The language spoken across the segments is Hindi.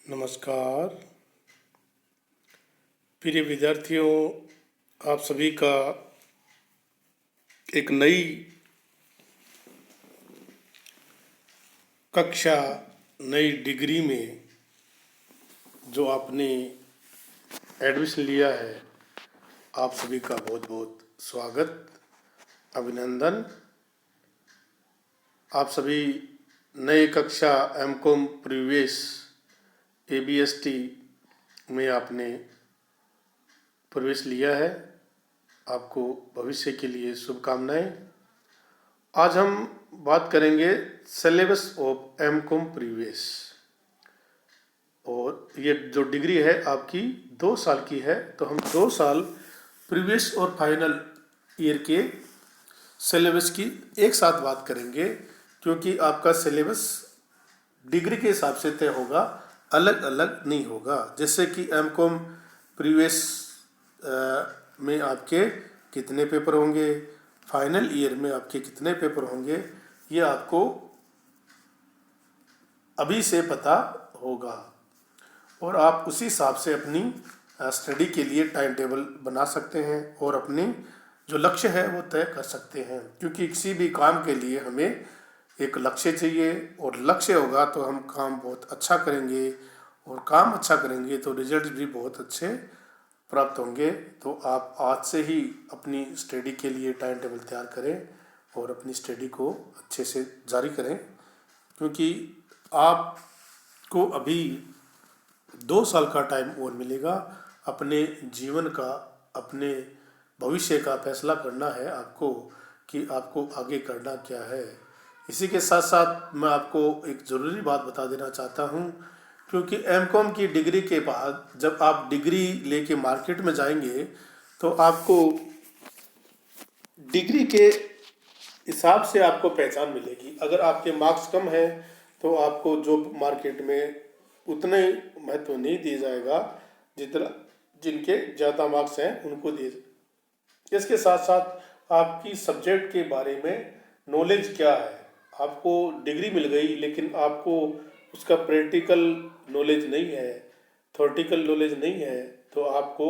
नमस्कार प्रिय विद्यार्थियों, आप सभी का एक नई कक्षा, नई डिग्री में जो आपने एडमिशन लिया है, आप सभी का बहुत बहुत स्वागत, अभिनंदन। आप सभी नई कक्षा एमकॉम प्रीवियस ABST में आपने प्रवेश लिया है। आपको भविष्य के लिए शुभकामनाएं। आज हम बात करेंगे सिलेबस ऑफ एमकॉम प्रीवियस, और ये जो डिग्री है आपकी 2 साल की है, तो हम 2 साल प्रीवियस और फाइनल ईयर के सिलेबस की एक साथ बात करेंगे, क्योंकि आपका सिलेबस डिग्री के हिसाब से तय होगा, अलग अलग नहीं होगा। जैसे कि एमकॉम प्रीवियस में आपके कितने पेपर होंगे, फाइनल ईयर में आपके कितने पेपर होंगे, ये आपको अभी से पता होगा, और आप उसी हिसाब से अपनी स्टडी के लिए टाइम टेबल बना सकते हैं और अपनी जो लक्ष्य है वो तय कर सकते हैं। क्योंकि किसी भी काम के लिए हमें एक लक्ष्य चाहिए, और लक्ष्य होगा तो हम काम बहुत अच्छा करेंगे, और काम अच्छा करेंगे तो रिजल्ट भी बहुत अच्छे प्राप्त होंगे। तो आप आज से ही अपनी स्टडी के लिए टाइम टेबल तैयार करें और अपनी स्टडी को अच्छे से जारी करें, क्योंकि आपको अभी 2 साल का टाइम और मिलेगा अपने जीवन का, अपने भविष्य का फैसला करना है आपको कि आपको आगे करना क्या है। इसी के साथ साथ मैं आपको एक ज़रूरी बात बता देना चाहता हूँ, क्योंकि एमकॉम की डिग्री के बाद जब आप डिग्री लेके मार्केट में जाएंगे तो आपको डिग्री के हिसाब से आपको पहचान मिलेगी। अगर आपके मार्क्स कम हैं तो आपको जॉब मार्केट में उतने महत्व नहीं दिया जाएगा जितना जिनके ज़्यादा मार्क्स हैं उनको दिए। इसके साथ साथ आपकी सब्जेक्ट के बारे में नॉलेज क्या है। आपको डिग्री मिल गई लेकिन आपको उसका प्रैक्टिकल नॉलेज नहीं है, थ्योरेटिकल नॉलेज नहीं है, तो आपको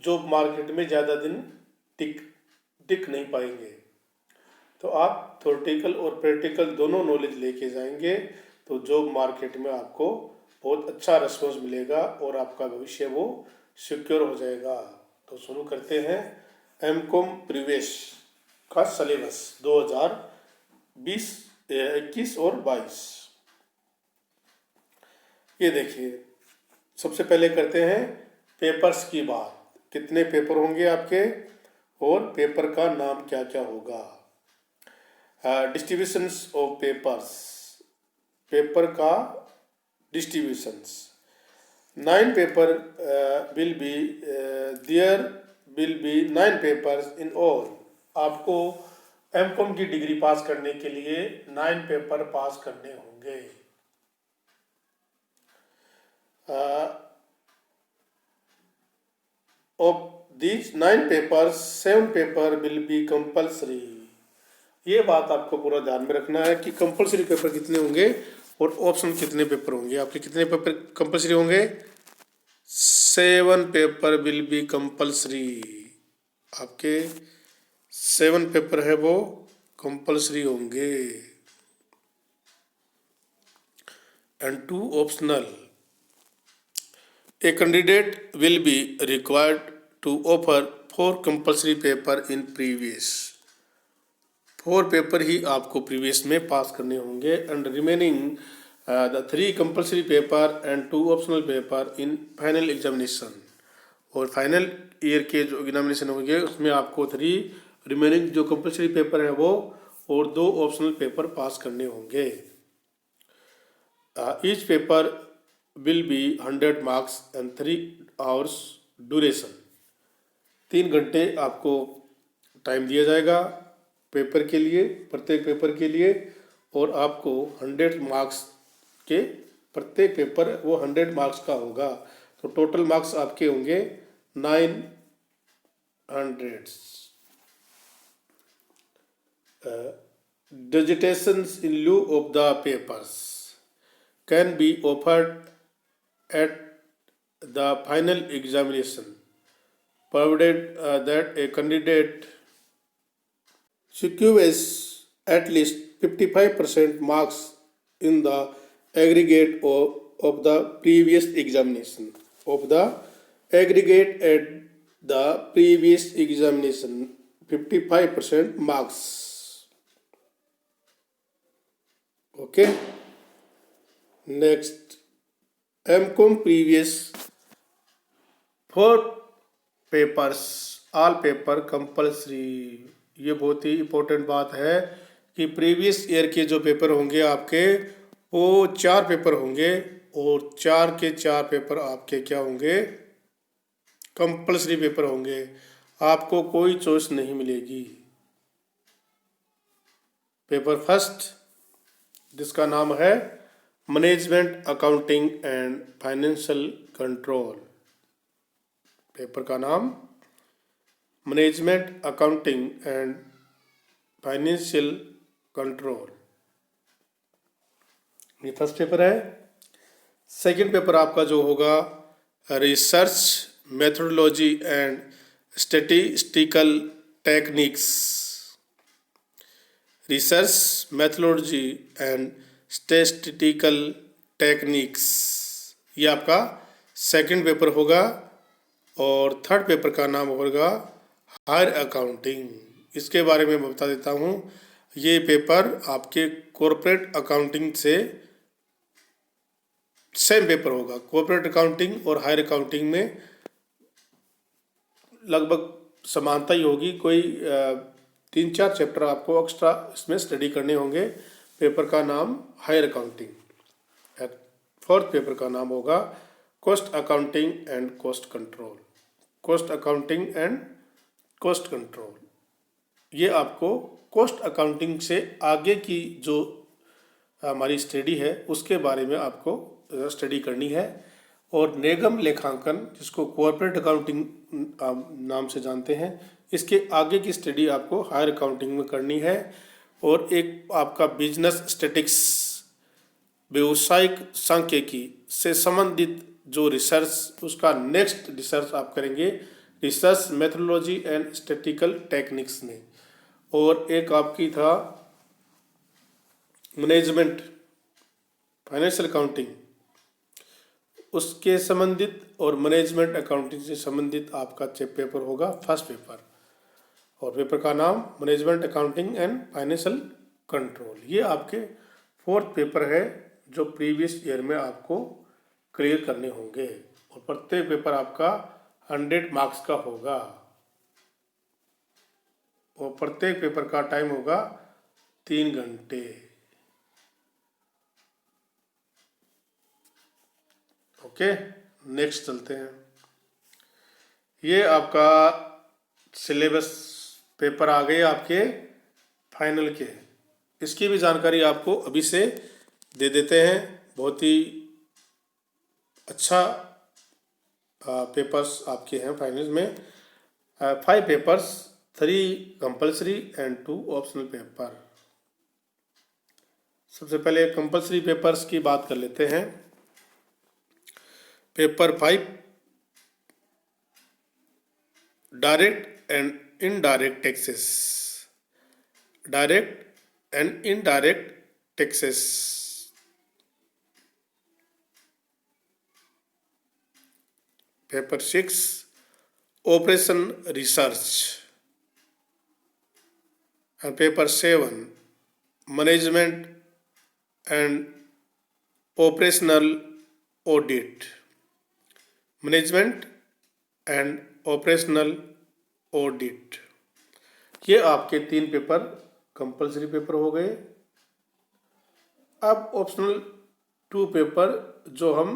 जॉब मार्केट में ज़्यादा दिन टिक टिक नहीं पाएंगे। तो आप थ्योरेटिकल और प्रैक्टिकल दोनों नॉलेज लेके जाएंगे तो जॉब मार्केट में आपको बहुत अच्छा रिस्पॉन्स मिलेगा और आपका भविष्य वो सिक्योर हो जाएगा। तो शुरू करते हैं एमकॉम प्रीवियस का सिलेबस 2020, 21 और 22। ये देखिए, सबसे पहले करते हैं पेपर्स की बात। कितने पेपर होंगे आपके और पेपर का नाम क्या क्या होगा। डिस्ट्रीब्यूशंस ऑफ पेपर्स, पेपर का distributions. 9 paper will be there will be 9 papers in all. आपको एमकॉम की डिग्री पास करने के लिए 9 पेपर पास करने होंगे। Of these 9 papers 7 paper will be compulsory. ये बात आपको पूरा ध्यान में रखना है कि कंपल्सरी पेपर कितने होंगे और ऑप्शन कितने पेपर होंगे। आपके कितने पेपर कंपल्सरी होंगे? 7 पेपर विल बी कंपल्सरी। आपके 7 पेपर है वो कंपल्सरी होंगे, and 2 optional. A candidate will be required to offer 4 compulsory paper in previous. 4 paper ही आपको प्रीवियस में पास करने होंगे, and remaining the 3 compulsory paper and 2 optional paper in final examination. और फाइनल ईयर के जो एग्जामिनेशन होंगे उसमें आपको 3 रिमेनिंग जो कंपल्सरी पेपर है वो और 2 ऑप्शनल पेपर पास करने होंगे। Each paper will B 100 marks and 3 hours duration. 3 घंटे आपको टाइम दिया जाएगा पेपर के लिए, प्रत्येक पेपर के लिए, और आपको 100 मार्क्स के प्रत्येक पेपर वो 100 मार्क्स का होगा। तो टोटल मार्क्स आपके होंगे 900। Digitations in lieu of the papers can be offered at the final examination, provided that a candidate secures at least 55% marks in the aggregate of the previous examination. Of the aggregate at the previous examination, 55% marks. Okay. Next, MCOM previous 4 papers all paper compulsory. ये बहुत ही इम्पोर्टेंट बात है कि प्रीवियस ईयर के जो पेपर होंगे आपके वो 4 पेपर होंगे और 4 के 4 पेपर आपके क्या होंगे, कंपलसरी पेपर होंगे, आपको कोई चॉइस नहीं मिलेगी। पेपर फर्स्ट जिसका नाम है management accounting and financial control, paper का नाम management accounting and financial control, ये फर्स्ट पेपर है। सेकंड पेपर आपका जो होगा research methodology and statistical techniques, research methodology and statistical techniques, ये आपका सेकंड पेपर होगा। और थर्ड पेपर का नाम होगा हायर अकाउंटिंग। इसके बारे में मैं बता देता हूँ, ये पेपर आपके कॉर्पोरेट अकाउंटिंग से सेम पेपर होगा। कॉर्पोरेट अकाउंटिंग और हायर अकाउंटिंग में लगभग समानता ही होगी, कोई 3-4 चैप्टर आपको एक्स्ट्रा इसमें स्टडी करने होंगे। पेपर का नाम हायर अकाउंटिंग। फोर्थ पेपर का नाम होगा cost accounting and cost control, cost accounting and cost control. ये आपको कॉस्ट अकाउंटिंग से आगे की जो हमारी स्टडी है उसके बारे में आपको स्टडी करनी है। और निगम लेखांकन जिसको कॉर्पोरेट अकाउंटिंग नाम से जानते हैं, इसके आगे की स्टडी आपको हायर अकाउंटिंग में करनी है। और एक आपका बिजनेस स्टैटिस्टिक्स, व्यवसायिक सांख्यिकी से संबंधित जो रिसर्च, उसका नेक्स्ट रिसर्च आप करेंगे research methodology and statistical techniques में। और एक आपकी था मैनेजमेंट फाइनेंशियल अकाउंटिंग, उसके संबंधित और मैनेजमेंट अकाउंटिंग से संबंधित आपका पेपर होगा फर्स्ट पेपर। और पेपर का नाम management accounting and financial control. ये आपके फोर्थ पेपर है जो प्रीवियस ईयर में आपको क्लियर करने होंगे। और प्रत्येक पेपर आपका 100 मार्क्स का होगा और प्रत्येक पेपर का टाइम होगा 3 घंटे। ओके, नेक्स्ट चलते हैं। ये आपका सिलेबस पेपर आ गए आपके फाइनल के, इसकी भी जानकारी आपको अभी से दे देते हैं। बहुत ही अच्छा पेपर्स आपके हैं फाइनल में। 5 papers, 3 compulsory and 2 optional paper. सबसे पहले कंपलसरी पेपर्स की बात कर लेते हैं। Paper 5 direct and indirect taxes, direct and indirect taxes. Paper 6 operation research and paper 7 management and operational audit, management and operational audit. ये आपके 3 पेपर कंपलसरी पेपर हो गए। अब ऑप्शनल 2 पेपर जो हम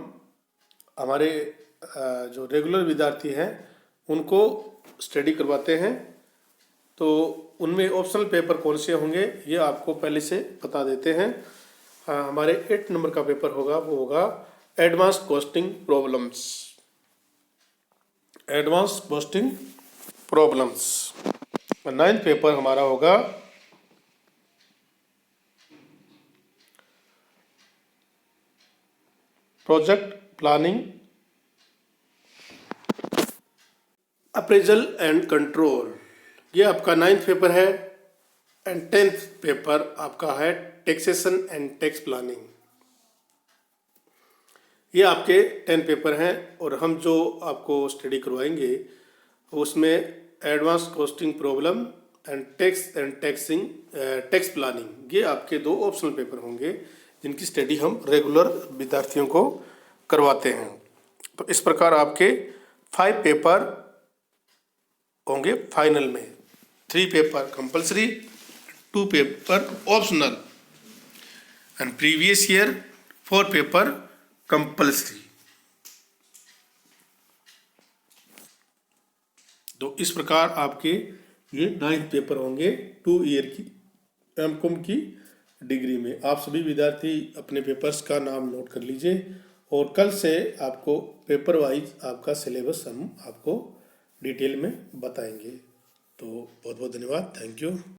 हमारे जो रेगुलर विद्यार्थी हैं उनको स्टडी करवाते हैं, तो उनमें ऑप्शनल पेपर कौन से होंगे ये आपको पहले से बता देते हैं। हमारे 8 नंबर का पेपर होगा, वो होगा advance costing problems, advance costing problems. 9th paper हमारा होगा project planning, appraisal and control, ये आपका 9th पेपर है। एंड 10th पेपर आपका है टैक्सेशन एंड टैक्स प्लानिंग। ये आपके 10 पेपर हैं और हम जो आपको स्टडी करवाएंगे उसमें advance costing problem and tax planning, ये आपके 2 ऑप्शनल पेपर होंगे जिनकी स्टडी हम रेगुलर विद्यार्थियों को करवाते हैं। तो इस प्रकार आपके 5 पेपर होंगे फाइनल में, 3 paper compulsory, 2 paper optional and previous year 4 paper compulsory. तो इस प्रकार आपके ये 9th पेपर होंगे 2 ईयर की एमकॉम की डिग्री में। आप सभी विद्यार्थी अपने पेपर्स का नाम नोट कर लीजिए और कल से आपको पेपर वाइज आपका सिलेबस हम आपको डिटेल में बताएंगे। तो बहुत बहुत धन्यवाद, थैंक यू।